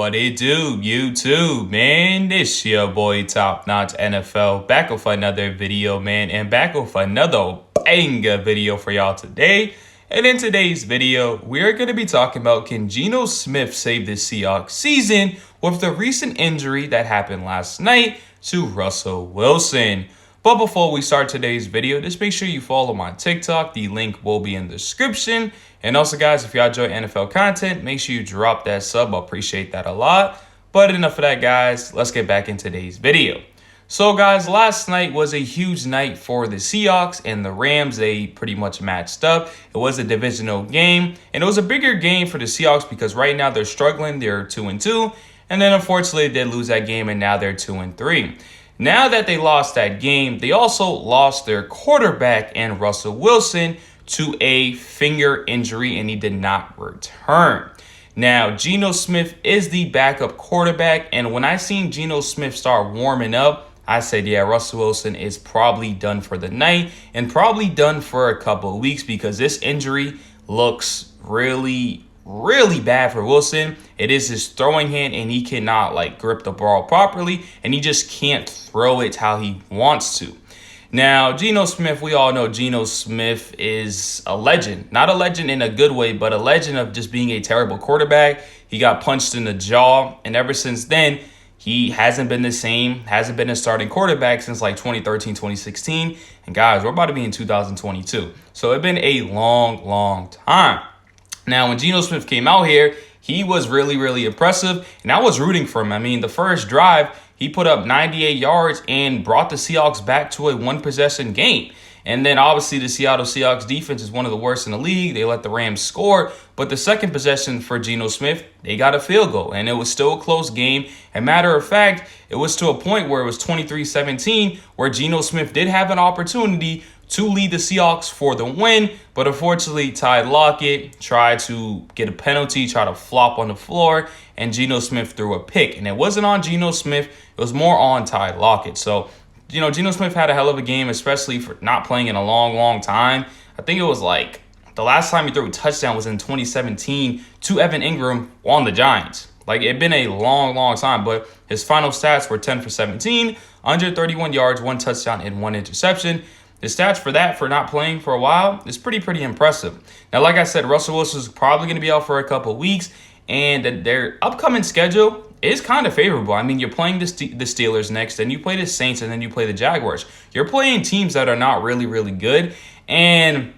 What it do, YouTube, man? This your boy Top Notch NFL back with another video, man, and back with another banger video for y'all today. And in today's video, we're going to be talking about, can Geno Smith save the Seahawks season with the recent injury that happened last night to Russell Wilson. But before we start today's video, just make sure you follow my TikTok. The link will be in the description. And also, guys, if y'all enjoy NFL content, make sure you drop that sub. I appreciate that a lot. But enough of that, guys. Let's get back in today's video. So, guys, last night was a huge night for the Seahawks and the Rams. They pretty much matched up. It was a divisional game, and it was a bigger game for the Seahawks because right now they're struggling. They're 2-2, and then unfortunately they did lose that game, and now they're 2-3. Now that they lost that game, they also lost their quarterback and Russell Wilson to a finger injury, and he did not return. Now, Geno Smith is the backup quarterback, and when I seen Geno Smith start warming up, I said, yeah, Russell Wilson is probably done for the night and probably done for a couple of weeks because this injury looks really bad for Wilson. It is his throwing hand, and he cannot grip the ball properly, and he just can't throw it how he wants to. Now, Geno Smith, we all know Geno Smith is a legend. Not a legend in a good way, but a legend of just being a terrible quarterback. He got punched in the jaw, and ever since then, he hasn't been the same, hasn't been a starting quarterback since 2013, 2016. And guys, we're about to be in 2022. So it's been a long time. Now, when Geno Smith came out here, he was really impressive, and I was rooting for him. I mean, the first drive, he put up 98 yards and brought the Seahawks back to a one-possession game. And then, obviously, the Seattle Seahawks defense is one of the worst in the league. They let the Rams score. But the second possession for Geno Smith, they got a field goal, and it was still a close game. And matter of fact, it was to a point where it was 23-17, where Geno Smith did have an opportunity to lead the Seahawks for the win, but unfortunately, Ty Lockett tried to get a penalty, tried to flop on the floor, and Geno Smith threw a pick. And it wasn't on Geno Smith, it was more on Ty Lockett. So, Geno Smith had a hell of a game, especially for not playing in a long time. I think it was the last time he threw a touchdown was in 2017 to Evan Ingram on the Giants. It'd been a long time, but his final stats were 10 for 17, 131 yards, 1 touchdown, and 1 interception. The stats for not playing for a while is pretty impressive. Now, like I said, Russell Wilson is probably going to be out for a couple weeks, and their upcoming schedule is kind of favorable. I mean, you're playing the Steelers next, then you play the Saints, and then you play the Jaguars. You're playing teams that are not really good, and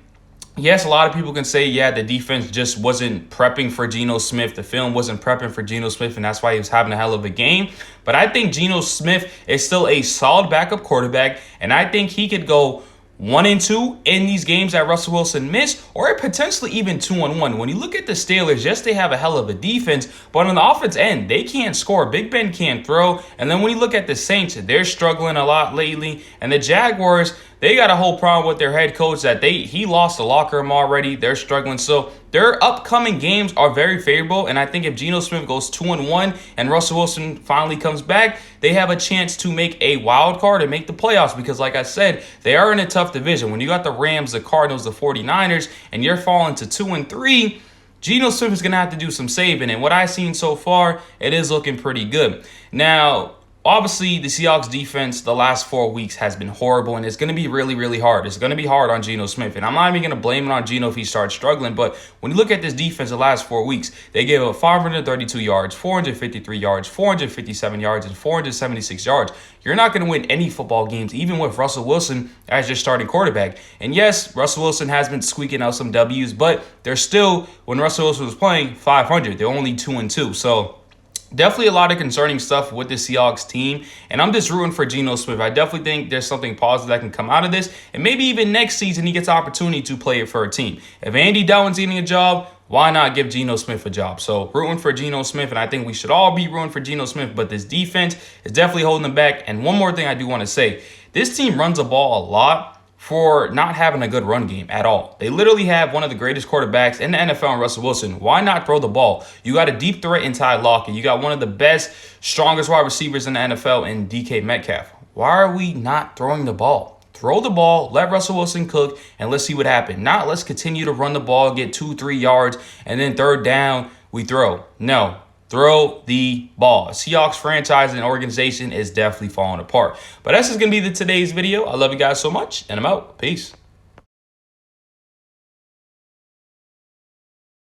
yes, a lot of people can say, yeah, the defense just wasn't prepping for Geno Smith. The film wasn't prepping for Geno Smith, and that's why he was having a hell of a game. But I think Geno Smith is still a solid backup quarterback, and I think he could go 1-2 in these games that Russell Wilson missed, or potentially even 2-1. When you look at the Steelers, yes, they have a hell of a defense, but on the offense end, they can't score. Big Ben can't throw. And then when you look at the Saints, they're struggling a lot lately. And the Jaguars, they got a whole problem with their head coach that he lost the locker room already. They're struggling. So their upcoming games are very favorable. And I think if Geno Smith goes 2-1 and Russell Wilson finally comes back, they have a chance to make a wild card and make the playoffs. Because like I said, they are in a tough division. When you got the Rams, the Cardinals, the 49ers, and you're falling to 2-3, Geno Smith is going to have to do some saving. And what I've seen so far, it is looking pretty good. Now, obviously, the Seahawks defense the last 4 weeks has been horrible, and it's going to be really hard. It's going to be hard on Geno Smith, and I'm not even going to blame it on Geno if he starts struggling, but when you look at this defense the last 4 weeks, they gave up 532 yards, 453 yards, 457 yards, and 476 yards. You're not going to win any football games, even with Russell Wilson as your starting quarterback. And yes, Russell Wilson has been squeaking out some W's, but they're still, when Russell Wilson was playing, 500. They're only 2-2, so definitely a lot of concerning stuff with the Seahawks team, and I'm just rooting for Geno Smith. I definitely think there's something positive that can come out of this, and maybe even next season he gets an opportunity to play it for a team. If Andy Dalton's getting a job, why not give Geno Smith a job? So rooting for Geno Smith, and I think we should all be rooting for Geno Smith, but this defense is definitely holding them back. And one more thing I do want to say, this team runs the ball a lot for not having a good run game at all. They literally have one of the greatest quarterbacks in the NFL in Russell Wilson. Why not throw the ball? You got a deep threat in Ty Lockett. You got one of the best, strongest wide receivers in the NFL in DK Metcalf. Why are we not throwing the ball? Throw the ball, let Russell Wilson cook, and let's see what happens. Not let's continue to run the ball, get 2-3 yards, and then third down, we throw. No. throw the ball. Seahawks franchise and organization is definitely falling apart. But that's just going to be today's video. I love you guys so much, and I'm out. Peace.